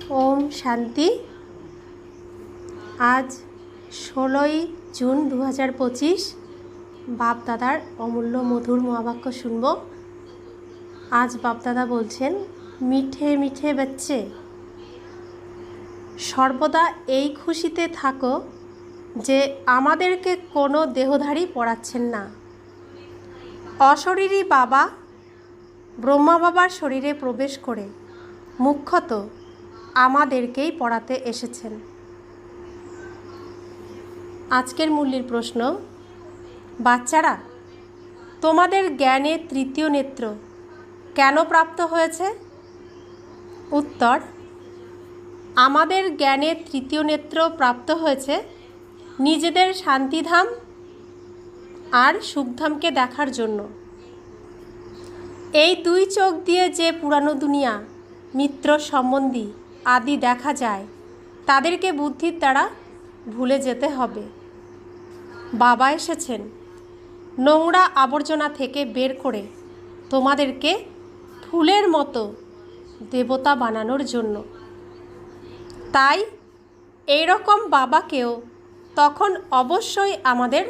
ओम शांति। आज 16 जून 2025 बाप दादार अमूल्य मधुर महावाक्य शुनब। आज बाप दादा बोलছেন मीठे मीठे बच्चे सर्वदा এই খুশিতে থাকো যে আমাদেরকে কোনো দেহধারী পড়াচ্ছেন না। অশরীরী বাবা ব্রহ্মা বাবার শরীরে প্রবেশ করে মুখ্যত আমাদেরকেই পড়াতে এসেছেন। আজকের মূল্যের প্রশ্ন, বাচ্চারা তোমাদের জ্ঞানে তৃতীয় নেত্র কেন প্রাপ্ত হয়েছে? উত্তর, আমাদের জ্ঞানে তৃতীয় নেত্র প্রাপ্ত হয়েছে নিজেদের শান্তিধাম আর সুখধামকে দেখার জন্য। এই দুই চোখ দিয়ে যে পুরানো দুনিয়া মিত্র সম্বন্ধী আদি দেখা যায় তাদেরকে বুদ্ধির দ্বারা ভুলে যেতে হবে। বাবা এসেছেন নোংরা আবর্জনা থেকে বের করে তোমাদেরকে ফুলের মতো দেবতা বানানোর জন্য। তাই এই রকম বাবাকেও তখন অবশ্যই আমাদের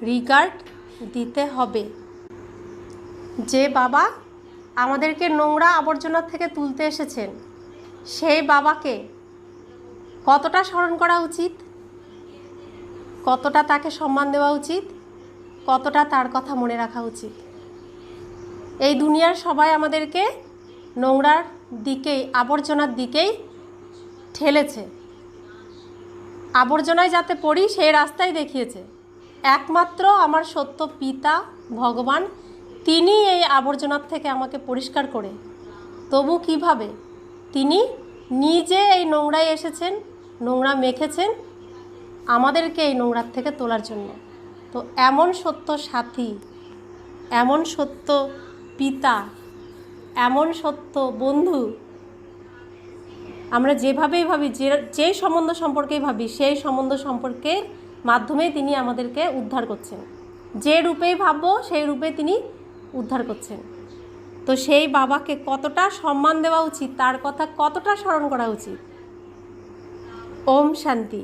রিগার্ড দিতে হবে। যে বাবা আমাদেরকে নোংরা আবর্জনা থেকে তুলতে এসেছেন সেই বাবাকে কতটা স্মরণ করা উচিত, কতটা তাকে সম্মান দেওয়া উচিত, কতটা তার কথা মনে রাখা উচিত। এই দুনিয়ার সবাই আমাদেরকে নোংরার দিকেই, আবর্জনার দিকেই ঠেলেছে। আবর্জনায় যাতে পড়ি সেই রাস্তাই দেখিয়েছে। একমাত্র আমার সত্য পিতা ভগবান, তিনি এই আবর্জনার থেকে আমাকে পরিষ্কার করে, তবু কিভাবে তিনি নিজে এই নোংরায় এসেছেন, নোংরা মেখেছেন আমাদেরকে এই নোংরার থেকে তোলার জন্য। তো এমন সত্য সাথী, এমন সত্য পিতা, এমন সত্য বন্ধু আমরা যেভাবেই ভাবি, যে সম্বন্ধ সম্পর্কেই ভাবি, সেই সম্বন্ধ সম্পর্কের মাধ্যমেই তিনি আমাদেরকে উদ্ধার করছেন। যে রূপেই ভাববো সেই রূপে তিনি উদ্ধার করছেন। তো সেই বাবাকে কতটা সম্মান দেওয়া উচিত, তার কথা কতটা স্মরণ করা উচিত। ওম শান্তি।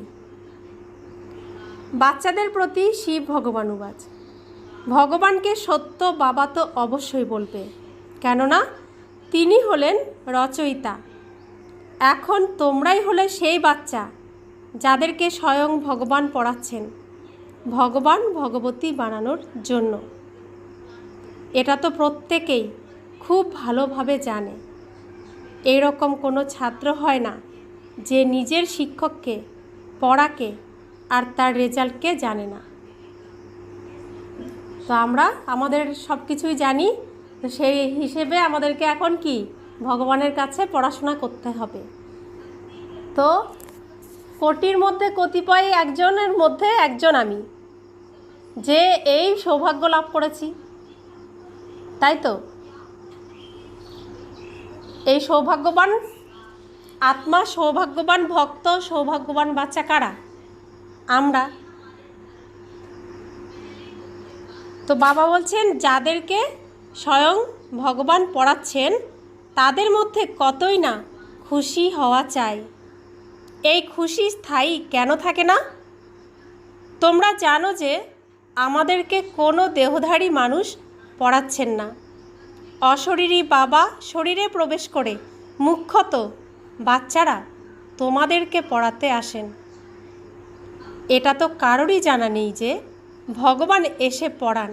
বাচ্চাদের প্রতি শিব ভগবানুবাজ। ভগবানকে সত্য বাবা তো অবশ্যই বলবে, কেননা তিনি হলেন রচয়িতা। এখন তোমরাই হলে সেই বাচ্চা যাদেরকে স্বয়ং ভগবান পড়াচ্ছেন ভগবান ভগবতী বানানোর জন্য। এটা তো প্রত্যেকেই খুব ভালোভাবে জানে। এরকম কোনো ছাত্র হয় না যে নিজের শিক্ষককে, পড়াকে আর তার রেজাল্টকে জানে না। তো আমরা আমাদের সব কিছুই জানি। তো সেই হিসেবে আমাদেরকে এখন কি ভগবানের কাছে পড়াশোনা করতে হবে। তো কোটির মধ্যে কতিপয় একজনের মধ্যে একজন আমি, যে এই সৌভাগ্য লাভ করেছি, তাই তো? এই সৌভাগ্যবান আত্মা, সৌভাগ্যবান ভক্ত, সৌভাগ্যবান বাচ্চা কারা? আমরা। তো বাবা বলছেন যাদেরকে স্বয়ং ভগবান পড়াচ্ছেন তাদের মধ্যে কতই না খুশি হওয়া চাই। এই খুশি স্থায়ী কেন থাকে না? তোমরা জানো যে আমাদেরকে কোনো দেহধারী মানুষ পড়াচ্ছেন না। অশরীরী বাবা শরীরে প্রবেশ করে মুখ্যত বাচ্চারা তোমাদেরকে পড়াতে আসেন। এটা তো কারোরই জানা নেই যে ভগবান এসে পড়ান।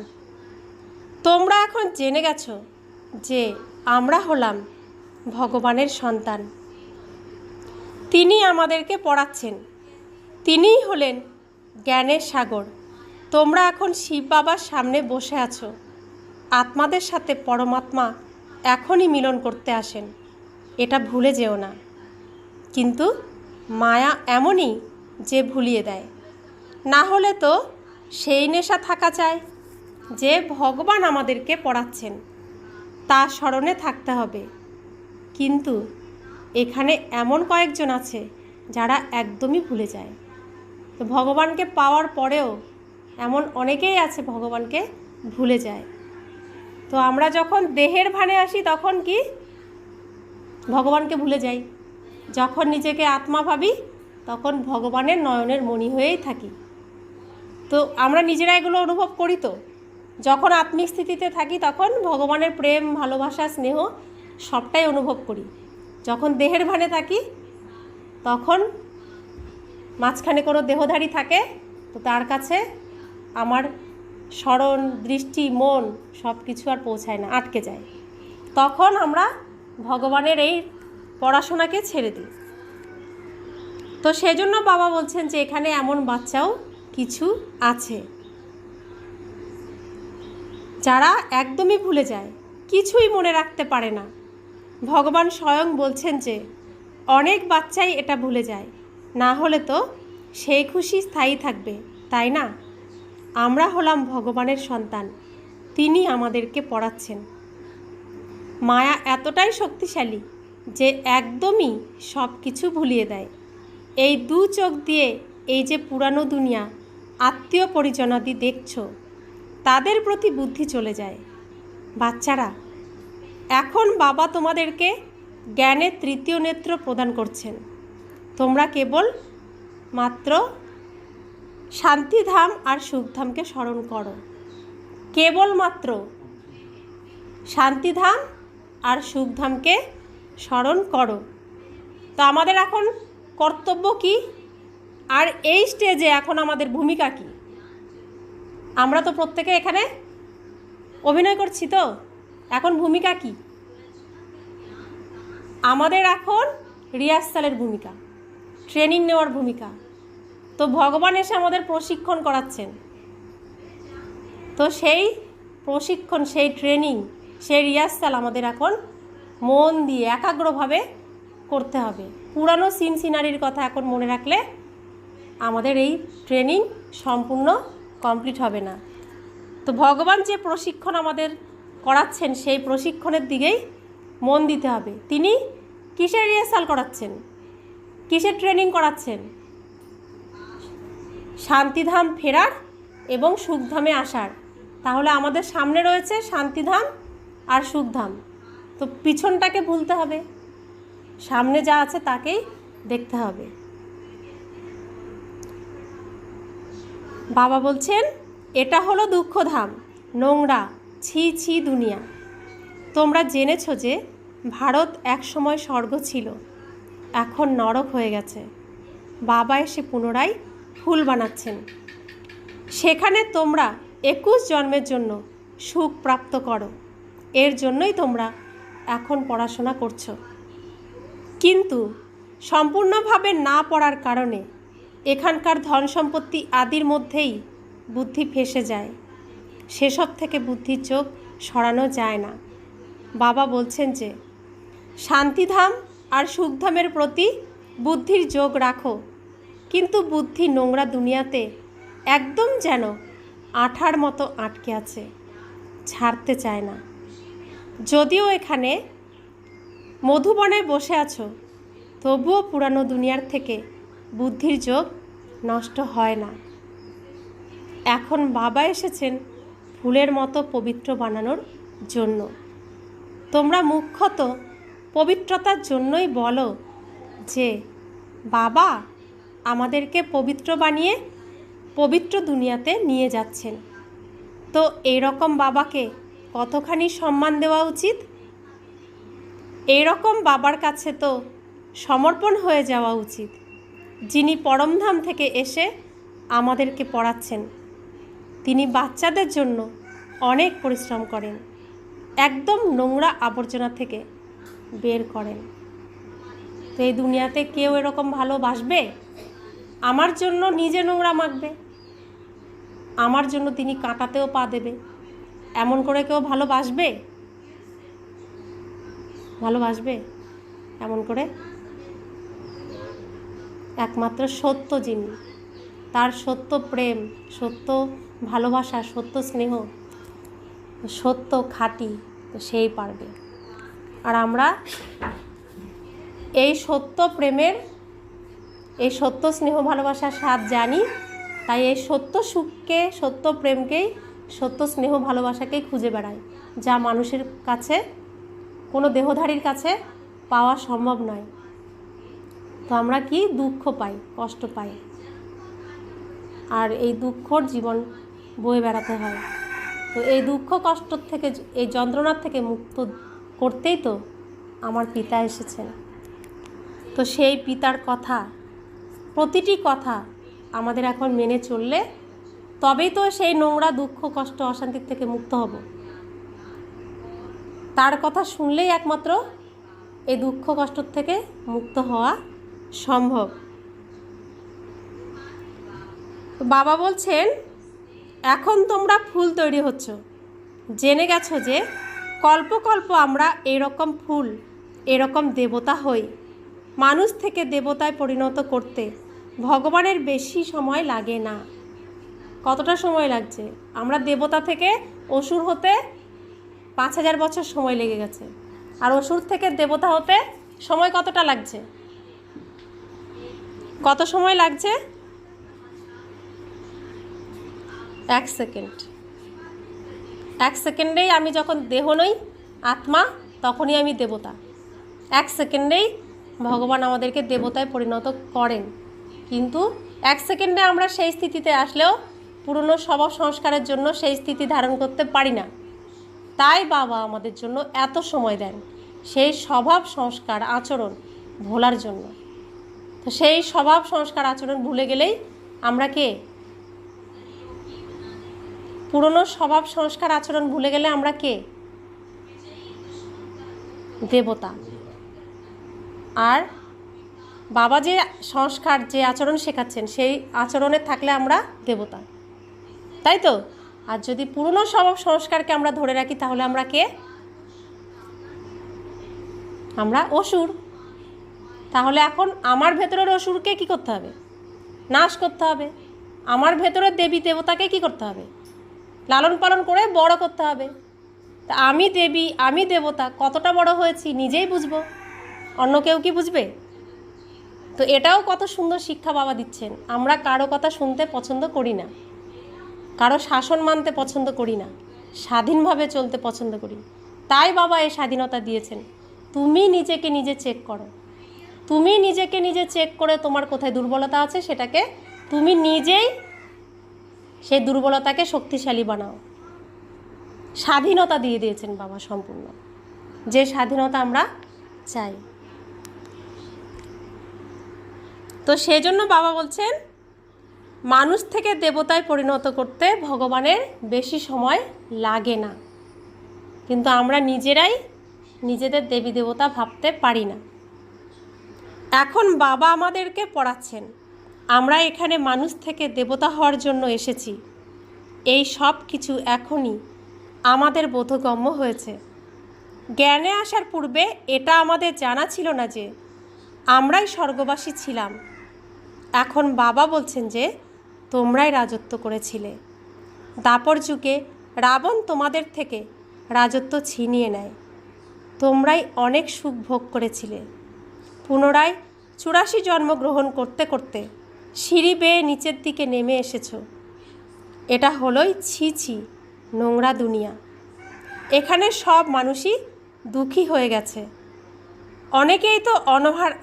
তোমরা এখন জেনে গেছো যে আমরা হলাম ভগবানের সন্তান। তিনি আমাদেরকে পড়াচ্ছেন, তিনিই হলেন জ্ঞানের সাগর। তোমরা এখন শিব বাবার সামনে বসে আছো। আত্মাদের সাথে পরমাত্মা এখনই মিলন করতে আসেন, এটা ভুলে যেও না। কিন্তু মায়া এমনই যে ভুলিয়ে দেয়। না হলে তো সেই নেশা থাকা চাই যে ভগবান আমাদেরকে পড়াচ্ছেন, তা স্মরণে থাকতে হবে। কিন্তু এখানে এমন কয়েকজন আছে যারা একদমই ভুলে যায়। তো ভগবানকে পাওয়ার পরেও এমন অনেকেই আছে ভগবানকে ভুলে যায়। তো আমরা যখন দেহের ভানে আসি তখন কি ভগবানকে ভুলে যাই। যখন নিজেকে আত্মা ভাবি তখন ভগবানের নয়নের মণি হয়েই থাকি। তো আমরা নিজেরা এগুলো অনুভব করি। তো যখন আত্মিক স্থিতিতে থাকি তখন ভগবানের প্রেম, ভালোবাসা, স্নেহ সবটাই অনুভব করি। যখন দেহের ভানে থাকি তখন মাঝখানে কোনো দেহধারী থাকে, তো তার কাছে আমার স্মরণ, দৃষ্টি, মন সব কিছু আর পৌঁছায় না, আটকে যায়। তখন আমরা ভগবানের এই পড়াশোনাকে ছেড়ে দিই। তো সেজন্য বাবা বলছেন যে এখানে এমন বাচ্চাও কিছু আছে যারা একদমই ভুলে যায়, কিছুই মনে রাখতে পারে না। ভগবান স্বয়ং বলছেন যে অনেক বাচ্চাই এটা ভুলে যায়, না হলে তো সেই খুশি স্থায়ী থাকবে, তাই না? আমরা হলাম ভগবানের সন্তান, তিনি আমাদেরকে পড়াচ্ছেন। মায়া এতটাই শক্তিশালী যে একদমই সব কিছু ভুলিয়ে দেয়। এই দু চোখ দিয়ে এই যে পুরানো দুনিয়া, আত্মীয় পরিজনাদি দেখছো, তাদের প্রতি বুদ্ধি চলে যায়। বাচ্চারা, এখন বাবা তোমাদেরকে জ্ঞানের তৃতীয় নেত্র প্রদান করছেন। তোমরা কেবল মাত্র শান্তিধাম আর সুখধামকে স্মরণ করো, কেবলমাত্র শান্তিধাম আর সুখধামকে স্মরণ করো। তো আমাদের এখন কর্তব্য কি, আর এই স্টেজে এখন আমাদের ভূমিকা কি? আমরা তো প্রত্যেকে এখানে অভিনয় করছি, তো এখন ভূমিকা কি? আমাদের এখন রিহার্সালের ভূমিকা, ট্রেনিং নেওয়ার ভূমিকা। তো ভগবান এসে আমাদের প্রশিক্ষণ করাচ্ছেন। তো সেই প্রশিক্ষণ, সেই ট্রেনিং, সেই রিহার্সাল আমাদের এখন মন দিয়ে একাগ্রভাবে করতে হবে। পুরানো সিনারির কথা এখন মনে রাখলে আমাদের এই ট্রেনিং সম্পূর্ণ কমপ্লিট হবে না। তো ভগবান যে প্রশিক্ষণ আমাদের করাচ্ছেন সেই প্রশিক্ষণের দিকেই মন দিতে হবে। তিনি কিসের রিহার্সাল করাচ্ছেন, কিসের ট্রেনিং করাচ্ছেন? শান্তিধাম ফেরার এবং সুখধামে আসার। তাহলে আমাদের সামনে রয়েছে শান্তিধাম আর সুখধাম। তো পিছনটাকে ভুলতে হবে, সামনে যা আছে তাকেই দেখতে হবে। বাবা বলছেন এটা হলো দুঃখধাম, নোংরা, ছি ছি দুনিয়া। তোমরা জেনেছো যে ভারত একসময় স্বর্গ ছিল, এখন নরক হয়ে গেছে। বাবা এসে পুনরায় ফুল বানাচ্ছেন, সেখানে তোমরা 21 জন্মের জন্য সুখ প্রাপ্ত করো। এর জন্যই তোমরা এখন পড়াশোনা করছো। কিন্তু সম্পূর্ণভাবে না পড়ার কারণে এখানকার ধন সম্পত্তি আদির মধ্যেই বুদ্ধি ফেসে যায়। সেসব থেকে বুদ্ধির চোখ সরানো যায় না। বাবা বলছেন যে শান্তিধাম আর সুখধামের প্রতি বুদ্ধির যোগ রাখো, কিন্তু বুদ্ধি নোংরা দুনিয়াতে একদম যেন আঠার মতো আটকে আছে, ছাড়তে চায় না। যদিও এখানে মধুবনে বসে আছো, তবুও পুরানো দুনিয়ার থেকে বুদ্ধির যোগ নষ্ট হয় না। এখন বাবা এসেছেন ফুলের মতো পবিত্র বানানোর জন্য। তোমরা মুখ্যত পবিত্রতার জন্যই বলো যে বাবা আমাদেরকে পবিত্র বানিয়ে পবিত্র দুনিয়াতে নিয়ে যাচ্ছেন। তো এইরকম বাবাকে কতখানি সম্মান দেওয়া উচিত? এইরকম বাবার কাছে তো সমর্পণ হয়ে যাওয়া উচিত, যিনি পরমধাম থেকে এসে আমাদেরকে পড়াচ্ছেন। তিনি বাচ্চাদের জন্য অনেক পরিশ্রম করেন, একদম নোংরা আবর্জনা থেকে বের করেন। তো এই দুনিয়াতে কেউ এরকম ভালোবাসবে? আমার জন্য নিজে নোংরা মাখবে, আমার জন্য তিনি কাঁটাতেও পা দেবে। এমন করে কেউ ভালোবাসবে? ভালোবাসবে এমন করে? একমাত্র সত্য যিনি, তার সত্য প্রেম, সত্য ভালোবাসা, সত্য স্নেহ, সত্য খাঁটি, তো সেই পারবে। আর আমরা এই সত্য প্রেমের, এই সত্য স্নেহ ভালোবাসার স্বাদ জানি, তাই এই সত্য সুখকে, সত্য প্রেমকেই, সত্য স্নেহ ভালোবাসাকেই খুঁজে বেড়াই, যা মানুষের কাছে, কোনো দেহধারীর কাছে পাওয়া সম্ভব নয়। তো আমরা কি দুঃখ পাই, কষ্ট পাই, আর এই দুঃখর জীবন বয়ে বেড়াতে হয়। তো এই দুঃখ কষ্ট থেকে, এই যন্ত্রণার থেকে মুক্ত করতেই তো আমার পিতা এসেছেন। তো সেই পিতার কথা, প্রতিটি কথা আমাদের এখন মেনে চললে তবেই তো সেই নোংরা দুঃখ কষ্ট অশান্তির থেকে মুক্ত হব। তার কথা শুনলেই একমাত্র এই দুঃখ কষ্ট থেকে মুক্ত হওয়া সম্ভব। বাবা বলছেন, এখন তোমরা ফুল তৈরি হচ্ছ, জেনে গেছো যে কল্প কল্প আমরা এরকম ফুল, এরকম দেবতা হই। মানুষ থেকে দেবতায় পরিণত করতে ভগবানের বেশি সময় লাগে না। কতটা সময় লাগছে? আমরা দেবতা থেকে অসুর হতে 5000 বছর সময় লেগে গেছে, আর অসুর থেকে দেবতা হতে সময় কতটা লাগছে? কত সময় লাগছে? 1 সেকেন্ড। 1 সেকেন্ডেই আমি যখন দেহ নই, আত্মা, তখনই আমি দেবতা। 1 সেকেন্ডেই ভগবান আমাদেরকে দেবতায় পরিণত করেন। কিন্তু 1 সেকেন্ডে আমরা সেই স্থিতিতে আসলেও পুরনো স্বভাব সংস্কারের জন্য সেই স্থিতি ধারণ করতে পারি না। তাই বাবা আমাদের জন্য এত সময় দেন সেই স্বভাব সংস্কার আচরণ ভোলার জন্য। তো সেই স্বভাব সংস্কার আচরণ ভুলে গেলেই আমরা কে? পুরনো স্বভাব সংস্কার আচরণ ভুলে গেলে আমরা কে? দেবতা। আর বাবা যে সংস্কার, যে আচরণ শেখাচ্ছেন, সেই আচরণে থাকলে আমরা দেবতা, তাই তো? আর যদি পুরনো স্বভাব সংস্কারকে আমরা ধরে রাখি তাহলে আমরা কে? আমরা অসুর। তাহলে এখন আমার ভেতরের অসুরকে কি করতে হবে? নাশ করতে হবে। আমার ভেতরের দেবী দেবতাকে কি করতে হবে? লালন পালন করে বড় করতে হবে। তা আমি দেবী, আমি দেবতা কতটা বড় হয়েছি নিজেই বুঝবো, অন্য কেউ কি বুঝবে? তো এটাও কত সুন্দর শিক্ষা বাবা দিচ্ছেন। আমরা কারো কথা শুনতে পছন্দ করি না, কারো শাসন মানতে পছন্দ করি না, স্বাধীনভাবে চলতে পছন্দ করি। তাই বাবা এই স্বাধীনতা দিয়েছেন। তুমি নিজেকে নিজে চেক করো, তুমি নিজেকে নিজে চেক করে তোমার কোথায় দুর্বলতা আছে সেটাকে তুমি নিজেই, সেই দুর্বলতাকে শক্তিশালী বানাও। স্বাধীনতা দিয়ে দিয়েছেন বাবা সম্পূর্ণ, যে স্বাধীনতা আমরা চাই। তো সেই জন্য বাবা বলছেন, মানুষ থেকে দেবতায় পরিণত করতে ভগবানের বেশি সময় লাগে না। কিন্তু আমরা নিজেরাই নিজেদের দেবী দেবতা ভাবতে পারি না। এখন বাবা আমাদেরকে পড়াচ্ছেন, আমরা এখানে মানুষ থেকে দেবতা হওয়ার জন্য এসেছি। এই সব কিছু এখনই আমাদের বোধগম্য হয়েছে। জ্ঞানে আসার পূর্বে এটা আমাদের জানা ছিল না যে আমরাই স্বর্গবাসী ছিলাম। এখন বাবা বলছেন যে তোমরাই রাজত্ব করেছিলে। দাপর যুগে রাবণ তোমাদের থেকে রাজত্ব ছিনিয়ে নেয়। তোমরাই অনেক সুখ ভোগ করেছিলে। পুনরায় 84 জন্মগ্রহণ করতে করতে সিঁড়ি বেয়ে নিচের দিকে নেমে এসেছো। এটা হলোই ছি ছি নোংরা দুনিয়া। এখানে সব মানুষই দুঃখী হয়ে গেছে। অনেকেই তো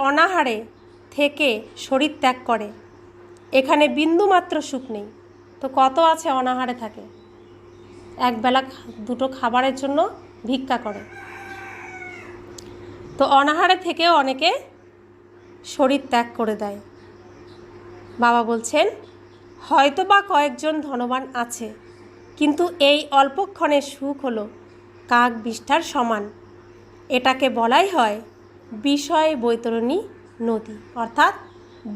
অনাহারে থেকে শরীর ত্যাগ করে। এখানে বিন্দুমাত্র সুখ নেই। তো কত আছে অনাহারে থাকে, একবেলা দুটো খাবারের জন্য ভিক্ষা করে। তো অনাহারে থেকেও অনেকে শরীর ত্যাগ করে দেয়। বাবা বলছেন, হয়তো বা কয়েকজন ধনবান আছে, কিন্তু এই অল্পক্ষণের সুখ হলো কাক বিষ্ঠার সমান। এটাকে বলাই হয় বিষয় বৈতরণী নদী, অর্থাৎ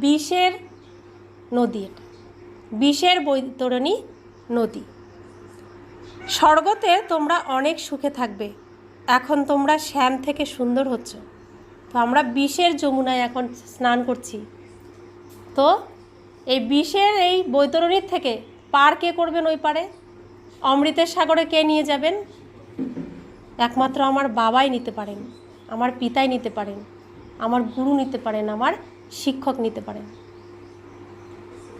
বিষের নদী। এটা বিষের বৈতরণী নদী। স্বর্গতে তোমরা অনেক সুখে থাকবে। এখন তোমরা শ্যাম থেকে সুন্দর হচ্ছ। তো আমরা বিষের যমুনায় এখন স্নান করছি। তো এই বিষের এই বৈতরণীর থেকে পার কে করবেন? ওই পারে অমৃতের সাগরে কে নিয়ে যাবেন? একমাত্র আমার বাবাই নিতে পারেন, আমার পিতাই নিতে পারেন, আমার গুরু নিতে পারেন, আমার শিক্ষক নিতে পারেন।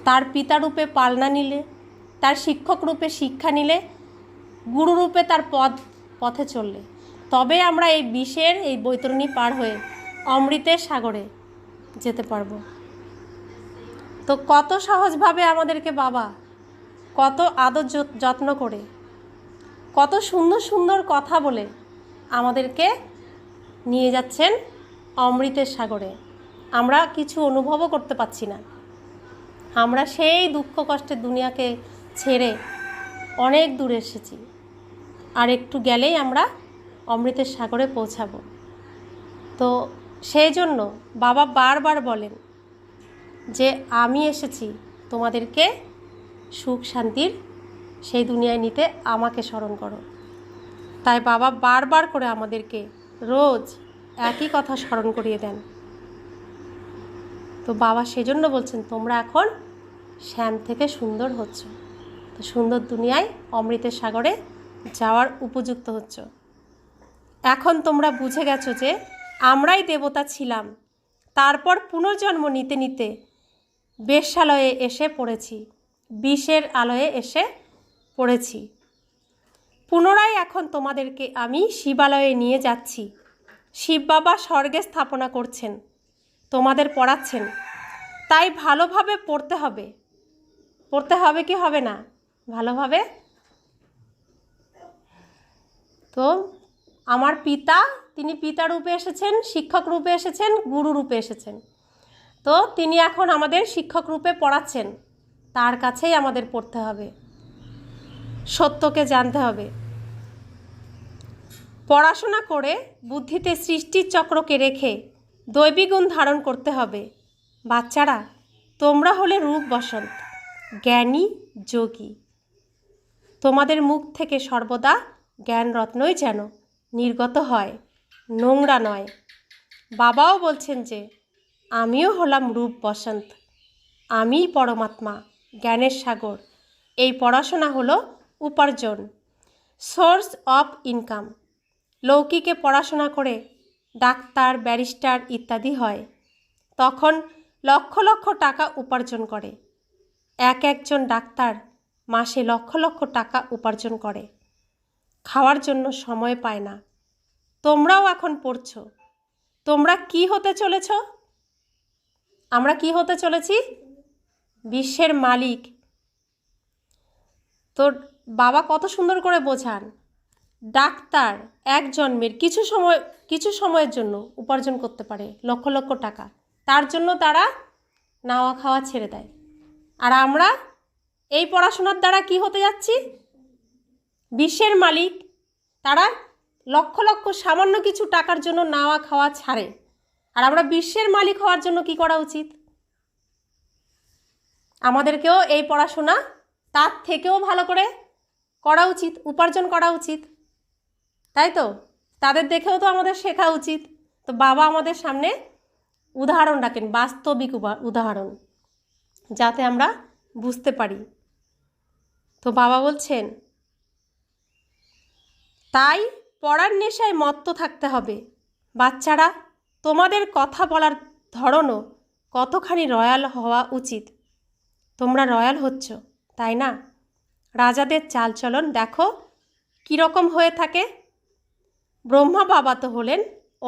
তার পিতা রূপে পালনা নিলে, তার শিক্ষক রূপে শিক্ষা নিলে, গুরু রূপে তার পথে চললে তবে আমরা এই বিষের এই বৈতরণী পার হয়ে অমৃতের সাগরে যেতে পারবো। তো কত সহজভাবে আমাদেরকে বাবা কত আদর যত্ন করে, কত সুন্দর সুন্দর কথা বলে আমাদেরকে নিয়ে যাচ্ছেন অমৃতের সাগরে। আমরা কিছু অনুভবও করতে পারছি না। আমরা সেই দুঃখ কষ্টের দুনিয়াকে ছেড়ে অনেক দূরে এসেছি, আর একটু গেলেই আমরা অমৃতের সাগরে পৌঁছাবো। তো সেই জন্য বাবা বারবার বলেন যে আমি এসেছি তোমাদেরকে সুখ শান্তির সেই দুনিয়ায় নিতে, আমাকে স্মরণ করো। তাই বাবা বারবার করে আমাদেরকে রোজ একই কথা স্মরণ করিয়ে দেন। তো বাবা সেজন্য বলছেন তোমরা এখন শ্যাম থেকে সুন্দর হচ্ছ, তো সুন্দর দুনিয়ায় অমৃতের সাগরে যাওয়ার উপযুক্ত হচ্ছ। এখন তোমরা বুঝে গেছো যে আমরাই দেবতা ছিলাম, তারপর পুনর্জন্ম নিতে নিতে বেশ্যালয়ে এসে পড়েছি, বিষের আলয়ে এসে পড়েছি। পুনরায় এখন তোমাদেরকে আমি শিবালয়ে নিয়ে যাচ্ছি। শিব বাবা স্বর্গে স্থাপনা করছেন, তোমাদের পড়াচ্ছেন। তাই ভালোভাবে পড়তে হবে। পড়তে হবে কি হবে না ভালোভাবে? তো আমার পিতা, তিনি পিতা রূপে এসেছেন, শিক্ষক রূপে এসেছেন, গুরু রূপে এসেছেন। তো তিনি এখন আমাদের শিক্ষক রূপে পড়াচ্ছেন, তার কাছেই আমাদের পড়তে হবে, সত্যকে জানতে হবে। পড়াশোনা করে বুদ্ধিতে সৃষ্টির চক্রকে রেখে দৈবী গুণ ধারণ করতে হবে। বাচ্চারা, তোমরা হলে রূপ বসন্ত, জ্ঞানী যোগী। তোমাদের মুখ থেকে সর্বদা জ্ঞান রত্নই যেন নির্গত হয়, নোংরা নয়। বাবাও বলছেন যে আমিও হলাম রূপ বসন্ত, আমিই পরমাত্মা, জ্ঞানের সাগর। এই পড়াশোনা হলো উপার্জন, সোর্স অফ ইনকাম। লৌকিকে পড়াশোনা করে ডাক্তার, ব্যারিস্টার ইত্যাদি হয়, তখন লক্ষ লক্ষ টাকা উপার্জন করে। একজন ডাক্তার মাসে লক্ষ লক্ষ টাকা উপার্জন করে, খাওয়ার জন্য সময় পায় না। তোমরাও এখন পড়ছো, তোমরা কি হতে চলেছ? আমরা কি হতে চলেছি? বিশ্বের মালিক। তো বাবা কত সুন্দর করে বোঝান, ডাক্তার এক জন্মের কিছু সময়ের জন্য উপার্জন করতে পারে লক্ষ লক্ষ টাকা, তার জন্য তারা নাওয়া খাওয়া ছেড়ে দেয়। আর আমরা এই পড়াশোনার দ্বারা কি হতে যাচ্ছি? বিশ্বের মালিক। তারা লক্ষ লক্ষ সামান্য কিছু টাকার জন্য নাওয়া খাওয়া ছাড়ে, আর আমরা বিশ্বের মালিক হওয়ার জন্য কি করা উচিত? আমাদেরকেও এই পড়াশোনা তার থেকেও ভালো করে করা উচিত, উপার্জন করা উচিত, তাই তো? তাদের দেখেও তো আমাদের শেখা উচিত। তো বাবা আমাদের সামনে উদাহরণ রাখেন, বাস্তবিক উদাহরণ, যাতে আমরা বুঝতে পারি। তো বাবা বলছেন তাই পড়ার নেশায় মত্ত থাকতে হবে। বাচ্চারা, তোমাদের কথা বলার ধরনও কতখানি রয়্যাল হওয়া উচিত। তোমরা রয়্যাল হচ্ছ, তাই না? রাজাদের চালচলন দেখো কীরকম হয়ে থাকে। ব্রহ্মা বাবা তো হলেন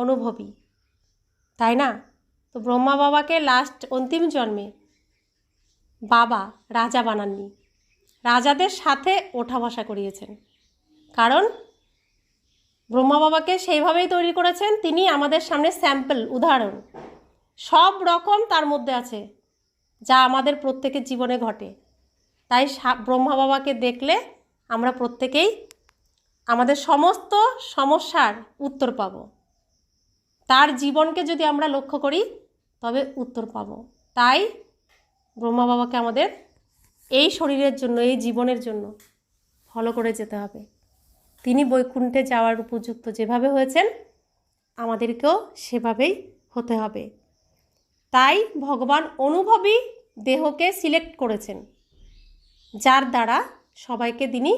অনুভবী, তাই না? তো ব্রহ্মা বাবাকে অন্তিম জন্মে বাবা রাজা বানাননি, রাজাদের সাথে ওঠা বসা করিয়েছেন। কারণ ব্রহ্মা বাবাকে সেইভাবেই তৈরি করেছেন, তিনি আমাদের সামনে স্যাম্পল, উদাহরণ। সব রকম তার মধ্যে আছে যা আমাদের প্রত্যেকের জীবনে ঘটে। তাই ব্রহ্মা বাবাকে দেখলে আমরা প্রত্যেকেই আমাদের সমস্ত সমস্যার উত্তর পাব। তার জীবনকে যদি আমরা লক্ষ্য করি তবে উত্তর পাব। তাই ব্রহ্মা বাবাকে আমাদের এই শরীরের জন্য, এই জীবনের জন্য ফলো করে যেতে হবে। তিনি বৈকুণ্ঠে যাওয়ার উপযুক্ত যেভাবে হয়েছেন, আমাদেরকেও সেভাবেই হতে হবে। তাই ভগবান অনুভবী দেহকে সিলেক্ট করেছেন, যার দ্বারা সবাইকে তিনি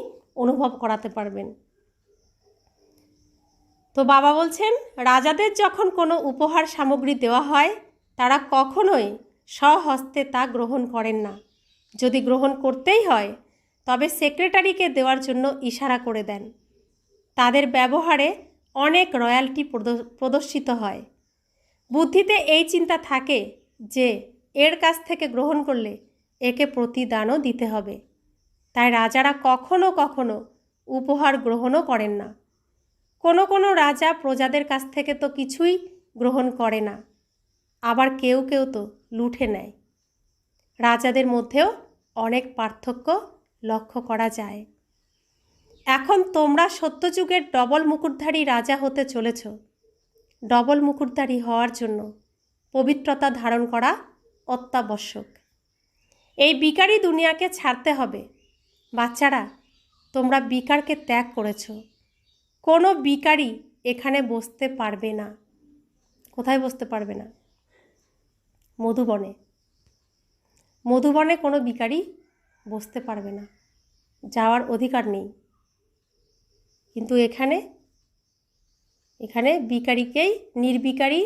অনুভব করাতে পারবেন। তো বাবা বলছেন রাজাদের যখন কোনো উপহার সামগ্রী দেওয়া হয়, তারা কখনোই স্বহস্তে তা গ্রহণ করেন না। যদি গ্রহণ করতেই হয় তবে সেক্রেটারিকে দেওয়ার জন্য ইশারা করে দেন। তাদের ব্যবহারে অনেক রয়্যালটি প্রদর্শিত হয়। বুদ্ধিতে এই চিন্তা থাকে যে এর কাছ থেকে গ্রহণ করলে একে প্রতিদানও দিতে হবে। তাই রাজারা কখনো কখনো উপহার গ্রহণও করেন না। কোনো কোনো রাজা প্রজাদের কাছ থেকে তো কিছুই গ্রহণ করে না, আবার কেউ কেউ তো লুঠে নেয়। রাজাদের মধ্যেও অনেক পার্থক্য লক্ষ্য করা যায়। এখন তোমরা সত্যযুগের ডবল মুকুটধারী রাজা হতে চলেছ। ডবল মুকুটধারী হওয়ার জন্য পবিত্রতা ধারণ করা অত্যাবশ্যক। এই বিকারী দুনিয়াকে ছাড়তে হবে। বাচ্চারা, তোমরা বিকারকে ত্যাগ করেছ। কোনো বিকারী এখানে বসতে পারবে না। কোথায় বসতে পারবে না? মধুবনে। মধুবনে কোনো বিকারী বসতে পারবে না, যাওয়ার অধিকার নেই। কিন্তু এখানে বিকারীকেই নির্বিকারী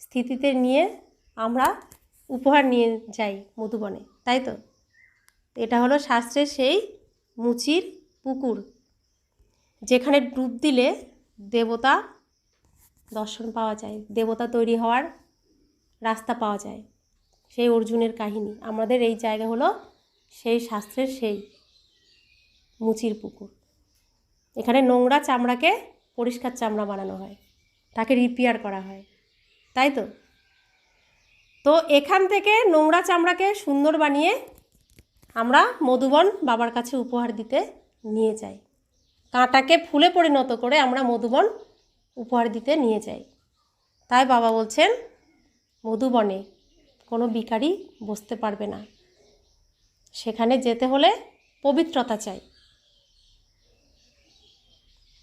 স্থিতিতে নিয়ে আমরা উপহার নিয়ে যাই মধুবনে, তাই তো? এটা হলো শাস্ত্রের সেই মুচির পুকুর, যেখানে ডুব দিলে দেবতা দর্শন পাওয়া যায়, দেবতা তৈরি হওয়ার রাস্তা পাওয়া যায়। সেই অর্জুনের কাহিনী। আমাদের এই জায়গা হলো সেই শাস্ত্রের সেই মুচির পুকুর। এখানে নোংরা চামড়াকে পরিষ্কার চামড়া বানানো হয়, তাকে রিপেয়ার করা হয়, তাই তো? তো এখান থেকে নোংরা চামড়াকে সুন্দর বানিয়ে আমরা মধুবন বাবার কাছে উপহার দিতে নিয়ে যাই। কাঁটাকে ফুলে পরিণত করে আমরা মধুবন উপহার দিতে নিয়ে যাই। তাই বাবা বলছেন মধুবনে কোনো বিকারী বসতে পারবে না। সেখানে যেতে হলে পবিত্রতা চাই।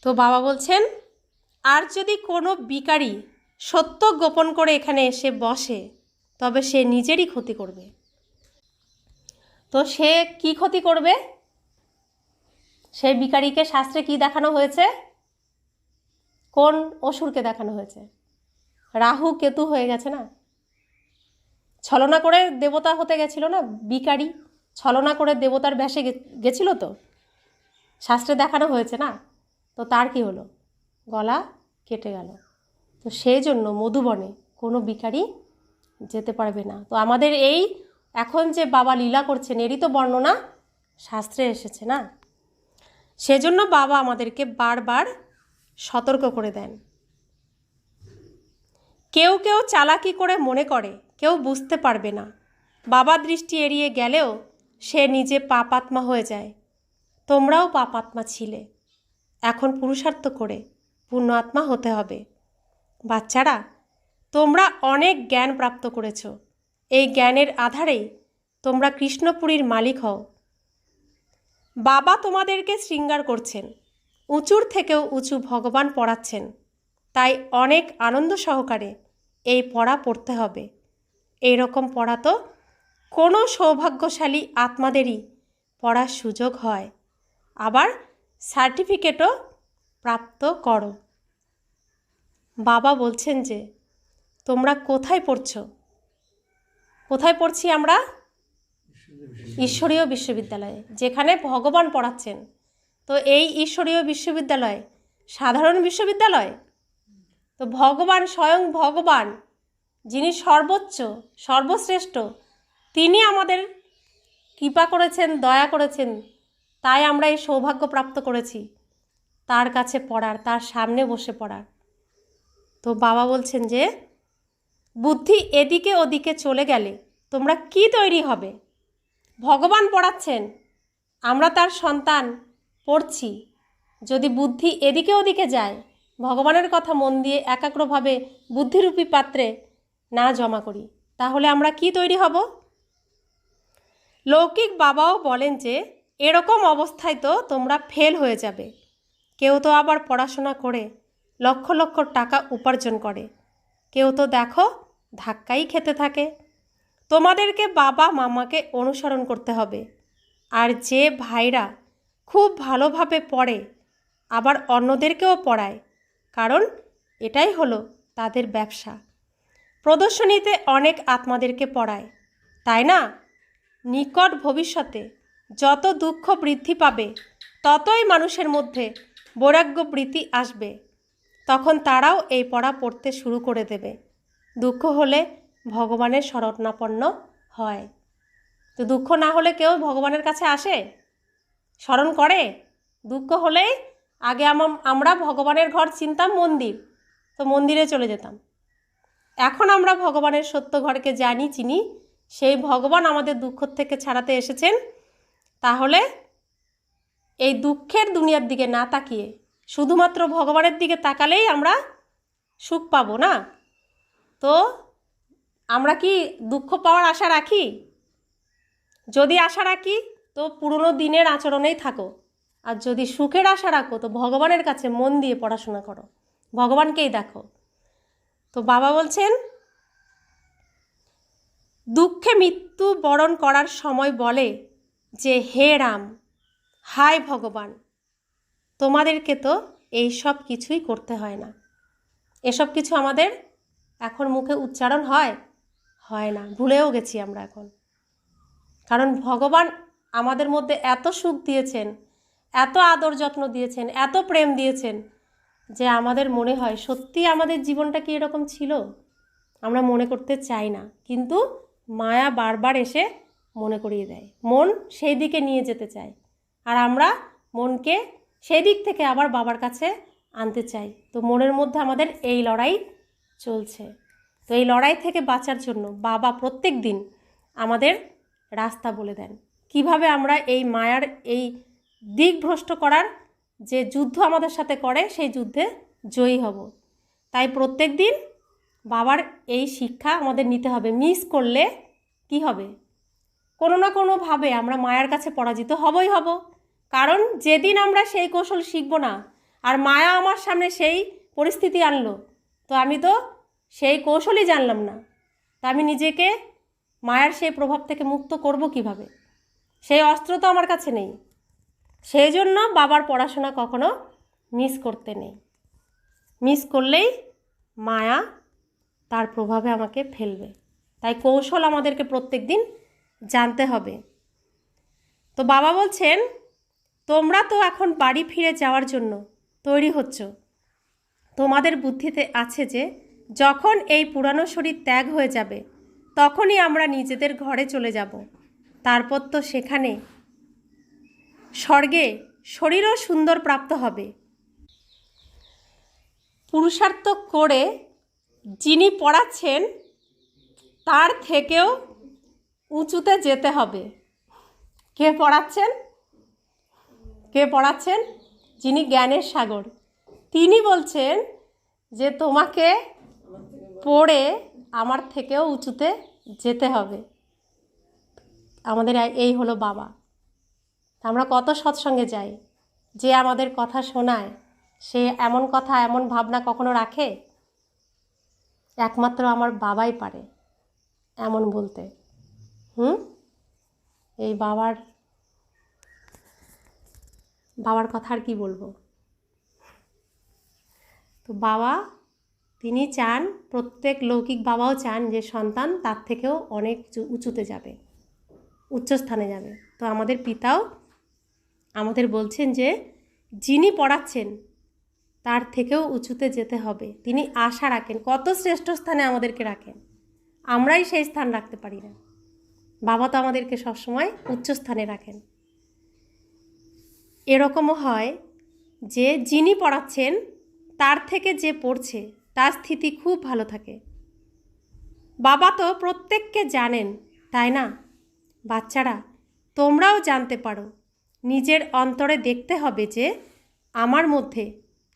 তো বাবা বলছেন, আর যদি কোনো বিকারী সত্য গোপন করে এখানে এসে বসে, তবে সে নিজেরই ক্ষতি করবে। তো সে কি ক্ষতি করবে? সেই বিকারীকে শাস্ত্রে কি দেখানো হয়েছে? কোন অসুরকে দেখানো হয়েছে? রাহু কেতু হয়ে গেছে না? ছলনা করে দেবতা হতে গেছিল না বিকারী? ছলনা করে দেবতার বেশে গেছিল তো, শাস্ত্রে দেখানো হয়েছে না? তো তার কি হলো? গলা কেটে গেল। তো সেই জন্য মধুবনে কোনো বিকারী যেতে পারবে না। তো আমাদের এই এখন যে বাবা লীলা করছেন, এরই তো বর্ণনা শাস্ত্রে এসেছে না? সেজন্য বাবা আমাদেরকে বারবার সতর্ক করে দেন। কেউ কেউ চালাকি করে মনে করে কেউ বুঝতে পারবে না। বাবা দৃষ্টি এড়িয়ে গেলেও সে নিজে পাপাত্মা হয়ে যায়। তোমরাও পাপাত্মা ছিলে, এখন পুরুষার্থ করে পূর্ণ আত্মা হতে হবে। বাচ্চারা, তোমরা অনেক জ্ঞান প্রাপ্ত করেছ। এই জ্ঞানের আধারেই তোমরা কৃষ্ণপুরীর মালিক হও। বাবা তোমাদেরকে শৃঙ্গার করছেন, উঁচুর থেকেও উঁচু ভগবান পড়াচ্ছেন। তাই অনেক আনন্দ সহকারে এই পড়া পড়তে হবে। এই রকম পড়া তো কোনো সৌভাগ্যশালী আত্মাদেরই পড়ার সুযোগ হয়, আবার সার্টিফিকেটও প্রাপ্ত করো। বাবা বলছেন যে তোমরা কোথায় পড়ছো? কোথায় পড়ছি আমরা? ঈশ্বরীয় বিশ্ববিদ্যালয়ে, যেখানে ভগবান পড়াচ্ছেন। তো এই ঈশ্বরীয় বিশ্ববিদ্যালয় সাধারণ বিশ্ববিদ্যালয়? তো ভগবান, স্বয়ং ভগবান, যিনি সর্বোচ্চ সর্বশ্রেষ্ঠ, তিনি আমাদের কৃপা করেছেন, দয়া করেছেন। তাই আমরা এই সৌভাগ্য প্রাপ্ত করেছি তার কাছে পড়ার, তার সামনে বসে পড়ার। তো বাবা বলছেন যে বুদ্ধি এদিকে ওদিকে চলে গেলে তোমরা কি তৈরি হবে? ভগবান পড়াচ্ছেন, আমরা তার সন্তান, পড়ছি। যদি বুদ্ধি এদিকে ওদিকে যায়, ভগবানের কথা মন দিয়ে একাগ্রভাবে বুদ্ধিরূপী পাত্রে না জমা করি, তাহলে আমরা কি তৈরি হব? লৌকিক বাবাও বলেন যে এরকম অবস্থায় তো তোমরা ফেল হয়ে যাবে। কেউ তো আবার পড়াশোনা করে লক্ষ লক্ষ টাকা উপার্জন করে, কেউ তো দেখো ধাক্কাই খেতে থাকে। তোমাদেরকে বাবা মামাকে অনুসরণ করতে হবে। আর যে ভাইরা খুব ভালোভাবে পড়ে আবার অন্যদেরকেও পড়ায়, কারণ এটাই হলো তাদের ব্যবসা। প্রদর্শনীতে অনেক আত্মাদেরকে পড়ায়, তাই না? নিকট ভবিষ্যতে যত দুঃখ বৃদ্ধি পাবে, ততই মানুষের মধ্যে বৈরাগ্য বৃত্তি আসবে। তখন তারাও এই পড়া পড়তে শুরু করে দেবে। দুঃখ হলে ভগবানের শরণাপন্ন হয়। তো দুঃখ না হলে কেউ ভগবানের কাছে আসে, স্মরণ করে? দুঃখ হলেই আগে আমরা ভগবানের ঘর চিনতাম মন্দির, তো মন্দিরে চলে যেতাম। এখন আমরা ভগবানের সত্য ঘরকে জানি, চিনি, সেই ভগবান আমাদের দুঃখ থেকে ছাড়াতে এসেছেন। তাহলে এই দুঃখের দুনিয়ার দিকে না তাকিয়ে শুধুমাত্র ভগবানের দিকে তাকালেই আমরা সুখ পাবো না? তো আমরা কি দুঃখ পাওয়ার আশা রাখি? যদি আশা রাখি তো পুরনো দিনের আচরণেই থাকো, আর যদি সুখের আশা রাখো তো ভগবানের কাছে মন দিয়ে পড়াশোনা করো, ভগবানকেই দেখো। তো বাবা বলছেন, দুঃখে মৃত্যু বরণ করার সময় বলে যে হে রাম, হায় ভগবান, তোমাদেরকে তো এই সব কিছুই করতে হয় না। এসব কিছু আমাদের এখন মুখে উচ্চারণ হয় না, ভুলেও গেছি আমরা এখন। কারণ ভগবান আমাদের মধ্যে এত সুখ দিয়েছেন, এত আদর যত্ন দিয়েছেন, এত প্রেম দিয়েছেন যে আমাদের মনে হয় সত্যি আমাদের জীবনটা কি এরকম ছিল? আমরা মনে করতে চাই না, কিন্তু মায়া বারবার এসে মনে করিয়ে দেয়, মন সেই দিকে নিয়ে যেতে চায়, আর আমরা মনকে সেই দিক থেকে আবার বাবার কাছে আনতে চাই। তো মনের মধ্যে আমাদের এই লড়াই চলছে। তো এই লড়াই থেকে বাঁচার জন্য বাবা প্রত্যেক দিন আমাদের রাস্তা বলে দেন, কিভাবে আমরা এই মায়ার এই দিকভ্রষ্ট করার যে যুদ্ধ আমাদের সাথে করে সেই যুদ্ধে জয়ী হব। তাই প্রত্যেক দিন বাবার এই শিক্ষা আমাদের নিতে হবে। মিস করলে কি হবে? কোনো না কোনোভাবে আমরা মায়ার কাছে পরাজিত হবই হব। কারণ যেদিন আমরা সেই কৌশল শিখব না, আর মায়া আমার সামনে সেই পরিস্থিতি আনলো, তো আমি তো সেই কৌশলই জানলাম না, তা আমি নিজেকে মায়ার সেই প্রভাব থেকে মুক্ত করব কিভাবে? সেই অস্ত্র তো আমার কাছে নেই। সেই জন্য বাবার পড়াশোনা কখনো মিস করতে নেই। মিস করলেই মায়া তার প্রভাবে আমাকে ফেলবে। তাই কৌশল আমাদেরকে প্রত্যেক দিন জানতে হবে। তো বাবা বলছেন, তোমরা তো এখন বাড়ি ফিরে যাওয়ার জন্য তৈরি হচ্ছ। তোমাদের বুদ্ধিতে আছে যে যখন এই পুরানো শরীর ত্যাগ হয়ে যাবে তখনই আমরা নিজেদের ঘরে চলে যাব। তারপর তো সেখানে স্বর্গে শরীরও সুন্দর প্রাপ্ত হবে। পুরুষার্থ করে যিনি পড়াচ্ছেন তার থেকেও উঁচুতে যেতে হবে। কে পড়াচ্ছেন? কে পড়াচ্ছেন? যিনি জ্ঞানের সাগর, তিনি বলছেন যে তোমাকে পড়ে আমার থেকেও উঁচুতে যেতে হবে। আমাদের এই হলো বাবা। আমরা কত সৎসঙ্গে যাই, যে আমাদের কথা শোনায় সে এমন কথা এমন ভাবনা কখনো রাখে? একমাত্র আমার বাবাই পারে এমন বলতে। এই বাবার কথা আর কি বলবো। তো বাবা তিনি চান, প্রত্যেক লৌকিক বাবাও চান যে সন্তান তার থেকেও অনেক উঁচুতে যাবে, উচ্চস্থানে যাবে। তো আমাদের পিতাও আমাদের বলছেন যে যিনি পড়াচ্ছেন তার থেকেও উঁচুতে যেতে হবে। তিনি আশা রাখেন, কত শ্রেষ্ঠ স্থানে আমাদেরকে রাখেন, আমরাই সেই স্থান রাখতে পারি না। বাবা তো আমাদেরকে সবসময় উচ্চ স্থানে রাখেন। এরকমও হয় যে যিনি পড়াচ্ছেন তার থেকে যে পড়ছে তার স্থিতি খুব ভালো থাকে। বাবা তো প্রত্যেককে জানেন, তাই না? বাচ্চারা, তোমরাও জানতে পারো। নিজের অন্তরে দেখতে হবে যে আমার মধ্যে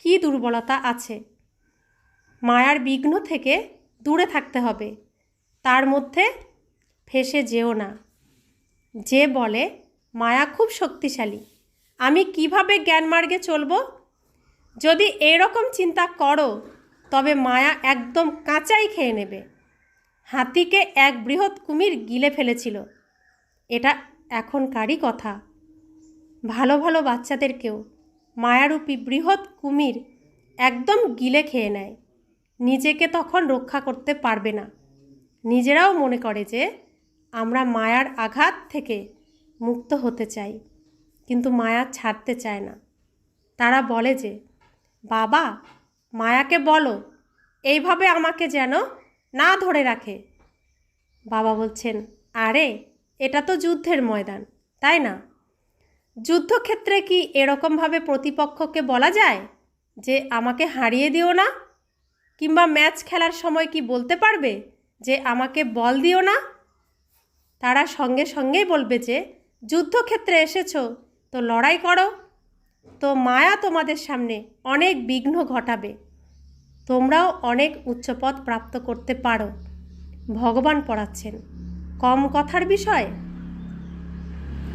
কী দুর্বলতা আছে। মায়ার বিঘ্ন থেকে দূরে থাকতে হবে, তার মধ্যে ফেঁসে যেও না। যে বলে মায়া খুব শক্তিশালী, আমি কিভাবে জ্ঞানমার্গে চলব, যদি এরকম চিন্তা করো তবে মায়া একদম কাঁচাই খেয়ে নেবে। হাতিকে এক বৃহৎ কুমির গিলে ফেলেছিল, এটা এখনকারই কথা। ভালো ভালো বাচ্চাদেরকেও মায়ারূপী বৃহৎ কুমির একদম গিলে খেয়ে নেয়। নিজেকে তখন রক্ষা করতে পারবে না। নিজেরাও মনে করে যে আমরা মায়ার আঘাত থেকে মুক্ত হতে চাই, কিন্তু মায়া ছাড়তে চায় না। তারা বলে যে বাবা, মায়াকে বলো এইভাবে আমাকে যেন না ধরে রাখে। বাবা বলছেন, আরে এটা তো যুদ্ধের ময়দান, তাই না? যুদ্ধক্ষেত্রে কি এরকমভাবে প্রতিপক্ষকে বলা যায় যে আমাকে হারিয়ে দিও না? কিংবা ম্যাচ খেলার সময় কি বলতে পারবে যে আমাকে বল দিও না? তারা সঙ্গে সঙ্গেই বলবে যে যুদ্ধক্ষেত্রে এসেছো তো লড়াই করো। তো মায়া তোমাদের সামনে অনেক বিঘ্ন ঘটাবে, তোমরাও অনেক উচ্চপদ প্রাপ্ত করতে পারো। ভগবান পড়াচ্ছেন, কম কথার বিষয়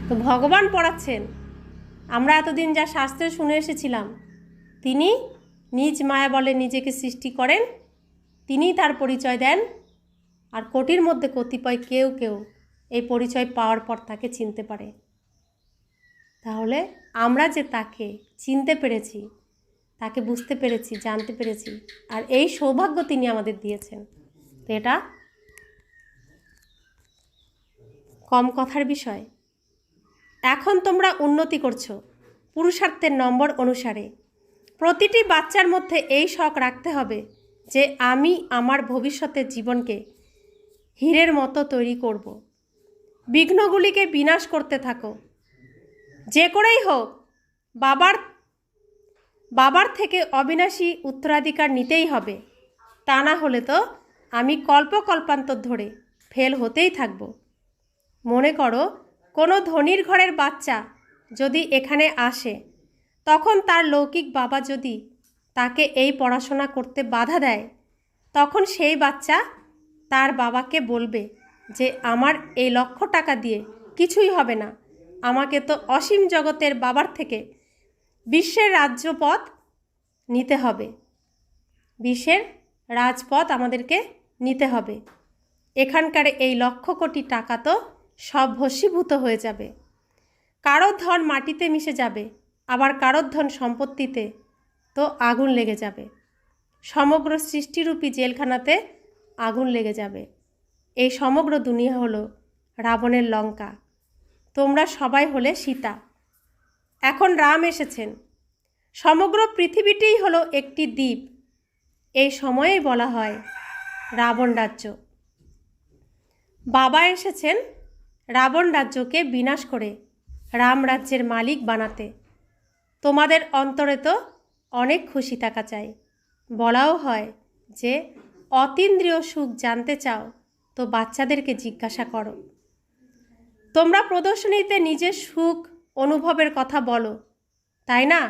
তো ভগবান পড়াচ্ছেন। আমরা এতদিন যা শাস্ত্রে শুনে এসেছিলাম, তিনি নিজ মায়া বলে নিজেকে সৃষ্টি করেন, তিনিই তার পরিচয় দেন। আর কোটির মধ্যে কতিপয় কেউ কেউ এই পরিচয় পাওয়ার পর তাকে চিনতে পারে। তাহলে আমরা যে তাকে চিনতে পেরেছি, তাকে বুঝতে পেরেছি, জানতে পেরেছি, আর এই সৌভাগ্য তিনি আমাদের দিয়েছেন, তো এটা কম কথার বিষয়। এখন তোমরা উন্নতি করছো পুরুষার্থের নম্বর অনুসারে। প্রতিটি বাচ্চার মধ্যে এই শখ রাখতে হবে যে আমি আমার ভবিষ্যতের জীবনকে হীরের মতো তৈরি করব। বিঘ্নগুলিকে বিনাশ করতে থাকো। যে করেই হোক বাবার থেকে অবিনাশী উত্তরাধিকার নিতেই হবে, তা না হলে তো আমি কল্পান্তর ধরে ফেল হতেই থাকব। মনে করো কোনো ধনীর ঘরের বাচ্চা যদি এখানে আসে, তখন তার লৌকিক বাবা যদি তাকে এই পড়াশোনা করতে বাধা দেয়, তখন সেই বাচ্চা তার বাবাকে বলবে যে আমার এই লক্ষ টাকা দিয়ে কিছুই হবে না, আমাকে তো অসীম জগতের বাবার থেকে বিশ্বের রাজ্যপথ নিতে হবে, বিশ্বের রাজপথ আমাদেরকে নিতে হবে। এখানকার এই লক্ষ কোটি টাকা তো সব ভস্মীভূত হয়ে যাবে। কারোর ধন মাটিতে মিশে যাবে, আবার কারোর ধন সম্পত্তিতে তো আগুন লেগে যাবে। সমগ্র সৃষ্টিরূপী জেলখানাতে আগুন লেগে যাবে। এই সমগ্র দুনিয়া হলো রাবণের লঙ্কা, তোমরা সবাই হলে সীতা। এখন রাম এসেছেন, সমগ্র পৃথিবীটিই হলো একটি দ্বীপ। এই সময়েই বলা হয় রাবণ রাজ্য। বাবা এসেছেন রাবণ রাজ্যকে বিনাশ করে রাম রাজ্যের মালিক বানাতে। তোমাদের অন্তরে তো অনেক খুশি থাকা চাই। বলাও হয় যে অতীন্দ্রিয় সুখ জানতে চাও তো বাচ্চাদেরকে জিজ্ঞাসা করো। তোমরা প্রদর্শনীতে নিজের সুখ অনুভবের কথা বলো, তাই না?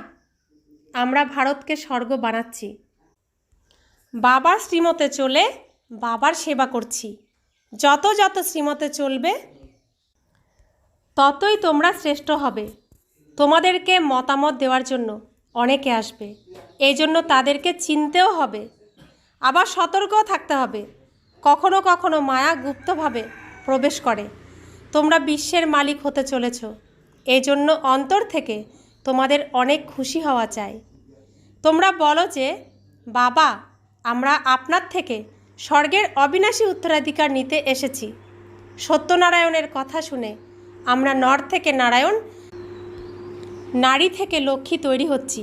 আমরা ভারতকে স্বর্গ বানাচ্ছি। বাবার শ্রীমতে চলে বাবার সেবা করছি। যত যত শ্রীমতে চলবে ততই তোমরা শ্রেষ্ঠ হবে। তোমাদেরকে মতামত দেওয়ার জন্য অনেকে আসবে, এই জন্য তাদেরকে চিনতেও হবে, আবার সতর্কও থাকতে হবে। কখনো কখনো মায়া গুপ্তভাবে প্রবেশ করে। তোমরা বিশ্বের মালিক হতে চলেছ, এই জন্য অন্তর থেকে তোমাদের অনেক খুশি হওয়া চাই। তোমরা বলো যে বাবা, আমরা আপনার থেকে স্বর্গের অবিনাশী উত্তরাধিকার নিতে এসেছি। সত্যনারায়ণের কথা শুনে আমরা নর থেকে নারায়ণ, নারী থেকে লক্ষ্মী তৈরি হচ্ছি।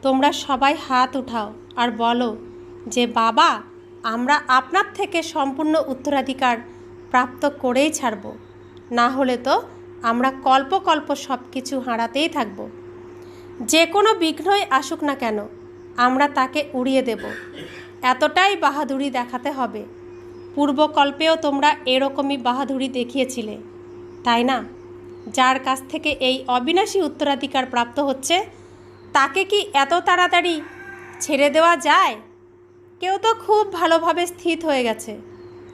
তোমরা সবাই হাত উঠাও আর বলো যে বাবা, আমরা আপনার থেকে সম্পূর্ণ উত্তরাধিকার প্রাপ্ত করেই ছাড়ব, না হলে তো আমরা কল্প কল্প সব কিছু হারাতেই থাকব। যে কোনো বিঘ্নই আসুক না কেন, আমরা তাকে উড়িয়ে দেব। এতটাই বাহাদুরি দেখাতে হবে। পূর্বকল্পেও তোমরা এরকমই বাহাদুরি দেখিয়েছিলে, তাই না? যার কাছ থেকে এই অবিনাশী উত্তরাধিকার প্রাপ্ত হচ্ছে, তাকে কি এত তাড়াতাড়ি ছেড়ে দেওয়া যায়? কেউ তো খুব ভালোভাবে স্থিত হয়ে গেছে,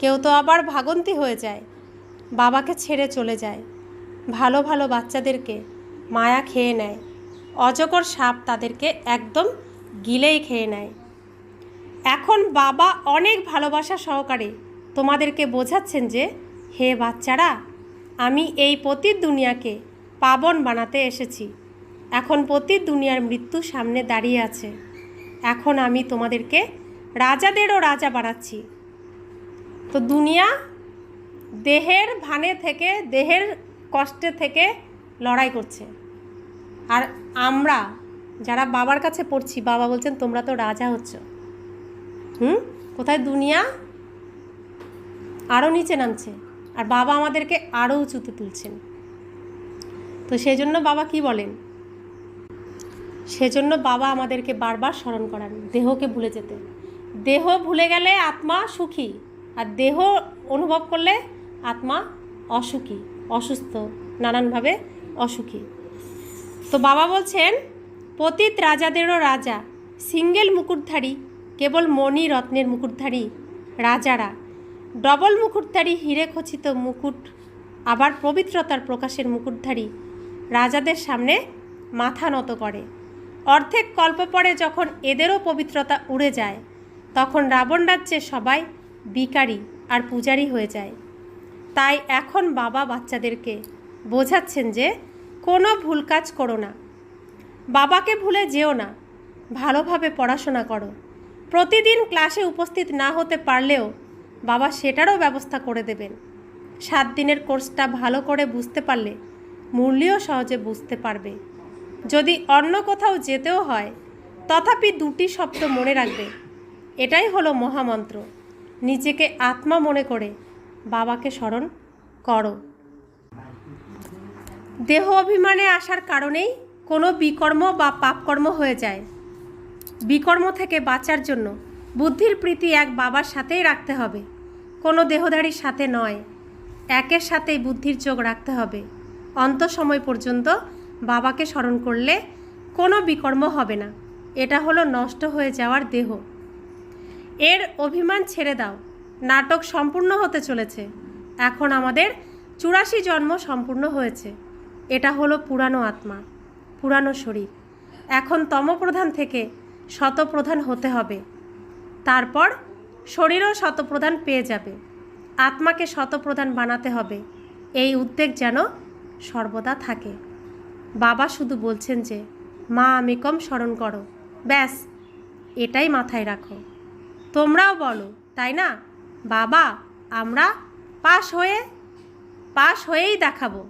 কেউ তো আবার ভাগন্তি হয়ে যায়, বাবাকে ছেড়ে চলে যায়। ভালো ভালো বাচ্চাদেরকে মায়া খেয়ে নেয়, অজগর সাপ তাদেরকে একদম গিলেই খেয়ে নেয়। এখন বাবা অনেক ভালোবাসা সহকারে তোমাদেরকে বোঝাচ্ছেন যে হে বাচ্চারা, আমি এই পতিত দুনিয়াকে পাবন বানাতে এসেছি। এখন পতিত দুনিয়ার মৃত্যু সামনে দাঁড়িয়ে আছে। এখন আমি তোমাদেরকে রাজাদেরও রাজা বানাচ্ছি। তো দুনিয়া দেহের ভানে থেকে, দেহের কষ্টে থেকে লড়াই করছে, আর আমরা যারা বাবার কাছে পড়ছি, বাবা বলছেন তোমরা তো রাজা হচ্ছ। কোথায় দুনিয়া আরও নিচে নামছে, আর বাবা আমাদেরকে আরও উঁচুতে তুলছেন। তো সেজন্য বাবা কি বলেন? সেজন্য বাবা আমাদেরকে বারবার স্মরণ করান দেহকে ভুলে যেতে। দেহ ভুলে গেলে আত্মা সুখী, আর দেহ অনুভব করলে আত্মা অসুখী, অসুস্থ, নানানভাবে অসুখী। তো বাবা বলছেন, পতিত রাজাদেরও রাজা, সিঙ্গেল মুকুটধারী, কেবল মণি রত্নের মুকুটধারী রাজারা, ডবল মুকুটধারী হিরে খচিত মুকুট, আবার পবিত্রতার প্রকাশের মুকুটধারী রাজাদের সামনে মাথা নত করে। অর্ধেক কল্প পরে যখন এদেরও পবিত্রতা উড়ে যায়, তখন রাবণ রাজ্যে সবাই ভিখারি আর পূজারি হয়ে যায়। তাই এখন বাবা বাচ্চাদেরকে বোঝাচ্ছেন যে কোনো ভুল কাজ করো না, বাবাকে ভুলে যেও না, ভালোভাবে পড়াশোনা করো। প্রতিদিন ক্লাসে উপস্থিত না হতে পারলেও বাবা সেটারও ব্যবস্থা করে দেবেন। 7 দিনের কোর্সটা ভালো করে বুঝতে পারলে মূল্যও সহজে বুঝতে পারবে। যদি অন্য কোথাও যেতেও হয়, তথাপি 2টি শব্দ মনে রাখবে, এটাই হলো মহামন্ত্র। নিজেকে আত্মা মনে করে বাবাকে স্মরণ করো। দেহ অভিমানে আসার কারণেই কোনো বিকর্ম বা পাপকর্ম হয়ে যায়। বিকর্ম থেকে বাঁচার জন্য বুদ্ধির প্রীতি এক বাবার সাথেই রাখতে হবে, কোনো দেহধারীর সাথে নয়। একের সাথেই বুদ্ধির যোগ রাখতে হবে। অন্ত সময় পর্যন্ত বাবাকে স্মরণ করলে কোনো বিকর্ম হবে না। এটা হলো নষ্ট হয়ে যাওয়ার দেহ। এর অভিমান ছেড়ে দাও। নাটক সম্পূর্ণ হতে চলেছে। এখন আমাদের 84 জন্ম সম্পূর্ণ হয়েছে। এটা হলো পুরানো আত্মা, পুরানো শরীর। এখন তমপ্রধান থেকে শতপ্রধান হতে হবে। তারপর শরীরও শতপ্রধান পেয়ে যাবে। আত্মাকে শতপ্রধান বানাতে হবে, এই উদ্বেগ যেন সর্বদা থাকে। বাবা শুধু বলছেন যে মা আমিকম স্মরণ করো, ব্যাস এটাই মাথায় রাখো। তোমরাও বলো, তাই না? বাবা আমরা পাশ হয়েই দেখাবো।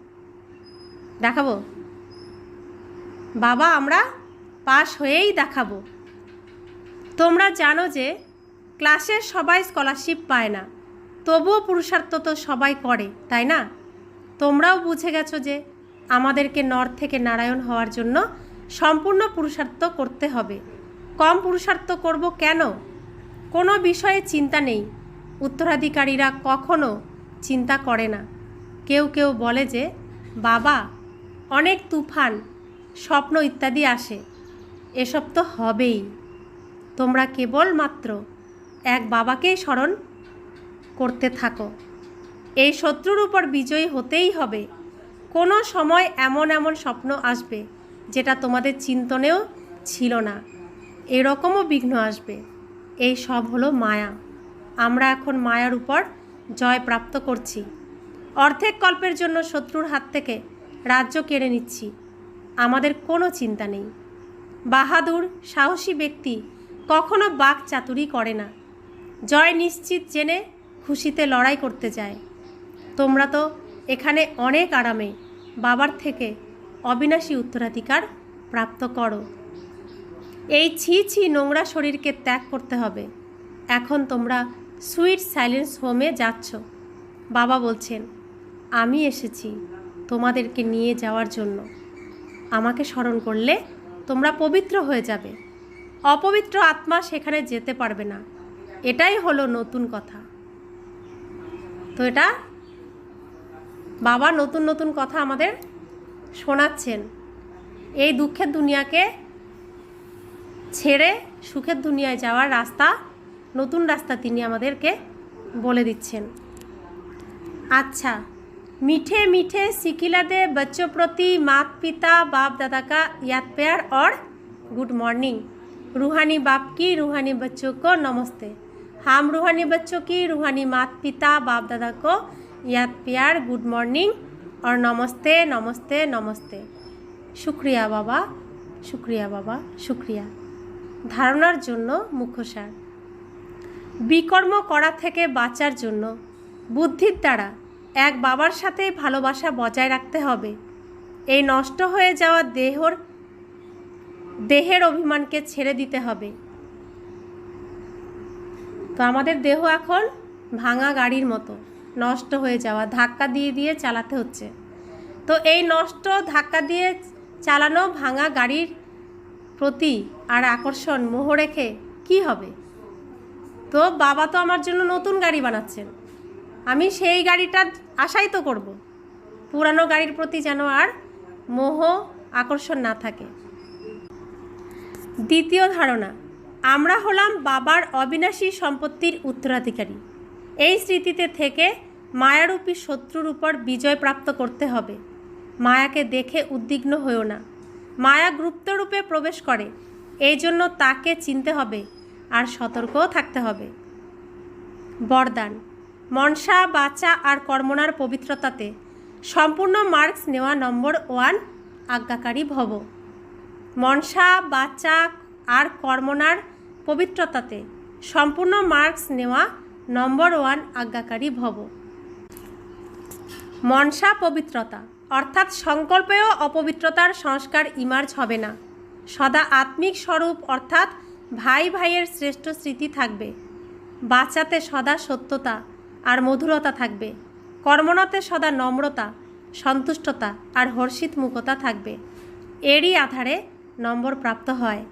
বাবা আমরা পাশ হয়েই দেখাবো। তোমরা জানো যে ক্লাসের সবাই স্কলারশিপ পায় না, তবুও পুরুষার্থ তো সবাই করে, তাই না? তোমরাও বুঝে গেছো যে আমাদেরকে নর থেকে নারায়ণ হওয়ার জন্য সম্পূর্ণ পুরুষার্থ করতে হবে। কম পুরুষার্থ করব কেন? কোনো বিষয়ে চিন্তা নেই। উত্তরাধিকারীরা কখনো চিন্তা করে না। কেউ কেউ বলে যে বাবা অনেক তুফান, স্বপ্ন ইত্যাদি আসে, এসব তো হবেই। তোমরা কেবলমাত্র এক বাবাকেই স্মরণ করতে থাকো। এই শত্রুর উপর বিজয়ী হতেই হবে। কোনো সময় এমন স্বপ্ন আসবে যেটা তোমাদের চিন্তনেও ছিল না, এরকমও বিঘ্ন আসবে। এই সব হলো মায়া। আমরা এখন মায়ার উপর জয় প্রাপ্ত করছি। অর্ধেক কল্পের জন্য শত্রুর হাত থেকে রাজ্য কেড়ে নিচ্ছি। আমাদের কোনো চিন্তা নেই। বাহাদুর সাহসী ব্যক্তি কখনো বাক চাতুরি করে না, জয় নিশ্চিত জেনে খুশিতে লড়াই করতে যায়। তোমরা তো এখানে অনেক আরামে বাবার থেকে অবিনাশী উত্তরাধিকার প্রাপ্ত করো। এই ছি নোংরা শরীরকে ত্যাগ করতে হবে। এখন তোমরা সুইট সাইলেন্স হোমে যাচ্ছ। বাবা বলছেন আমি এসেছি তোমাদেরকে নিয়ে যাওয়ার জন্য। আমাকে স্মরণ করলে তোমরা পবিত্র হয়ে যাবে। অপবিত্র আত্মা সেখানে যেতে পারবে না। এটাই হলো নতুন কথা। তো এটা বাবা নতুন কথা আমাদের শোনাচ্ছেন। এই দুঃখের দুনিয়াকে ছেড়ে সুখের দুনিয়ায় যাওয়ার রাস্তা, নতুন রাস্তা তিনি আমাদেরকে বলে দিচ্ছেন। अच्छा, मीठे मीठे सिकिला दे बच्चों प्रति माता पिता बाप दादा का याद प्यार और गुड मॉर्निंग। रूहानी बाप की रूहानी बच्चों को नमस्ते। हम रूहानी बच्चों की रूहानी माता पिता बाप दादा को याद प्यार, गुड मॉर्निंग और नमस्ते नमस्ते नमस्ते। शुक्रिया बाबा, शुक्रिया बाबा, शुक्रिया। ধারণার জন্য মুখ্যসার। বিকর্ম করা থেকে বাঁচার জন্য বুদ্ধির দ্বারা এক বাবার সাথে ভালোবাসা বজায় রাখতে হবে। এই নষ্ট হয়ে যাওয়া দেহের অভিমানকে ছেড়ে দিতে হবে। তো আমাদের দেহ এখন ভাঙা গাড়ির মতো নষ্ট হয়ে যাওয়া, ধাক্কা দিয়ে দিয়ে চালাতে হচ্ছে। তো এই নষ্ট ধাক্কা দিয়ে চালানো ভাঙা গাড়ির প্রতি আর আকর্ষণ মোহ রেখে কী হবে? তো বাবা তো আমার জন্য নতুন গাড়ি বানাচ্ছেন, আমি সেই গাড়িটার আশাই তো করব। পুরানো গাড়ির প্রতি যেন আর মোহ আকর্ষণ না থাকে। দ্বিতীয় ধারণা, আমরা হলাম বাবার অবিনাশী সম্পত্তির উত্তরাধিকারী। এই স্মৃতিতে থেকে মায়ারূপী শত্রুর উপর বিজয় প্রাপ্ত করতে হবে। মায়াকে দেখে উদ্বিগ্ন হয়েও না। মায়া গুপ্তরূপে প্রবেশ করে, এই জন্য তাকে চিনতে হবে আর সতর্কও থাকতে হবে। বরদান, মনসা বাচা আর কর্মণার পবিত্রতাতে সম্পূর্ণ মার্কস নেওয়া নম্বর 1 আজ্ঞাকারী ভব। মনসা বাচা আর কর্মণার পবিত্রতাতে সম্পূর্ণ মার্কস নেওয়া নম্বর 1 আজ্ঞাকারী ভব। মনসা পবিত্রতা অর্থাৎ সংকল্পেও অপবিত্রতার সংস্কার ইমার্জ হবে না। সদা আত্মিক স্বরূপ অর্থাৎ ভাই ভাইয়ের শ্রেষ্ঠ স্মৃতি থাকবে। বাচাতে সদা সত্যতা আর মধুরতা থাকবে। কর্মণাতে সদা নম্রতা, সন্তুষ্টতা আর হর্ষিত মুখতা থাকবে। এরই আধারে নম্বর প্রাপ্ত হয়।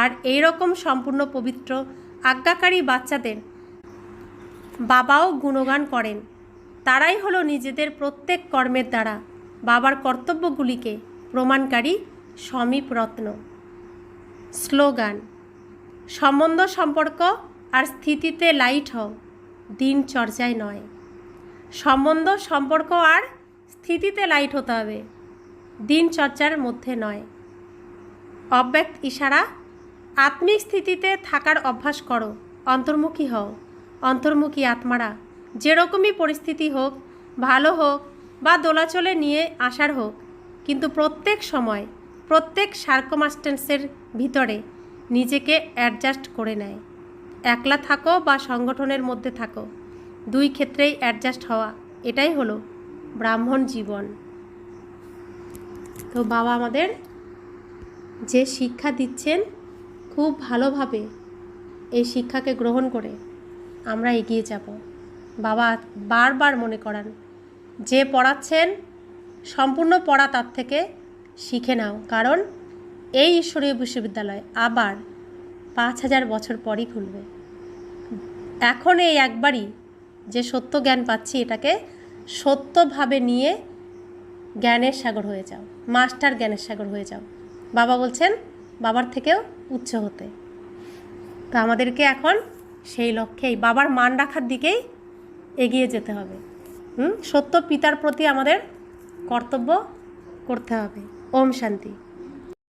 আর এই রকম সম্পূর্ণ পবিত্র আজ্ঞাকারী বাচ্চাদের বাবাও গুণগান করেন। তারাই হলো নিজেদের প্রত্যেক কর্মের দ্বারা বাবার কর্তব্যগুলিকে প্রমাণকারী সমীপ রত্ন। স্লোগান, সম্বন্ধ সম্পর্ক আর স্থিতিতে লাইট হও, দিনচর্যায় নয়। সম্বন্ধ সম্পর্ক আর স্থিতিতে লাইট হতে হবে, দিনচর্যার মধ্যে নয়। অব্যক্ত ইশারা, আত্মিক স্থিতিতে থাকার অভ্যাস করো, অন্তর্মুখী হও। অন্তর্মুখী আত্মারা যেরকমই পরিস্থিতি হোক, ভালো হোক বা দোলাচলে নিয়ে আসার হোক, কিন্তু প্রত্যেক সময় প্রত্যেক সার্কমাস্টেন্সের ভিতরে নিজেকে অ্যাডজাস্ট করে নেয়। একলা থাকো বা সংগঠনের মধ্যে থাকো, দুই ক্ষেত্রেই অ্যাডজাস্ট হওয়া, এটাই হলো ব্রাহ্মণ জীবন। তো বাবা আমাদের যে শিক্ষা দিচ্ছেন, খুব ভালোভাবে এই শিক্ষাকে গ্রহণ করে আমরা এগিয়ে যাব। বাবা বারবার মনে করান, যে পড়াচ্ছেন সম্পূর্ণ পড়া তার থেকে শিখে নাও, কারণ এই ঈশ্বরীয় বিশ্ববিদ্যালয় আবার 5000 বছর পরই খুলবে। এখন এই একবারই যে সত্য জ্ঞান পাচ্ছি, এটাকে সত্যভাবে নিয়ে জ্ঞানের সাগর হয়ে যাও, মাস্টার জ্ঞানের সাগর হয়ে যাও। বাবা বলছেন বাবার থেকেও উচ্চ হতে। তো আমাদেরকে এখন সেই লক্ষ্যেই বাবার মান রাখার দিকেই এগিয়ে যেতে হবে। সত্য পিতার প্রতি আমাদের কর্তব্য করতে হবে। ওম শান্তি।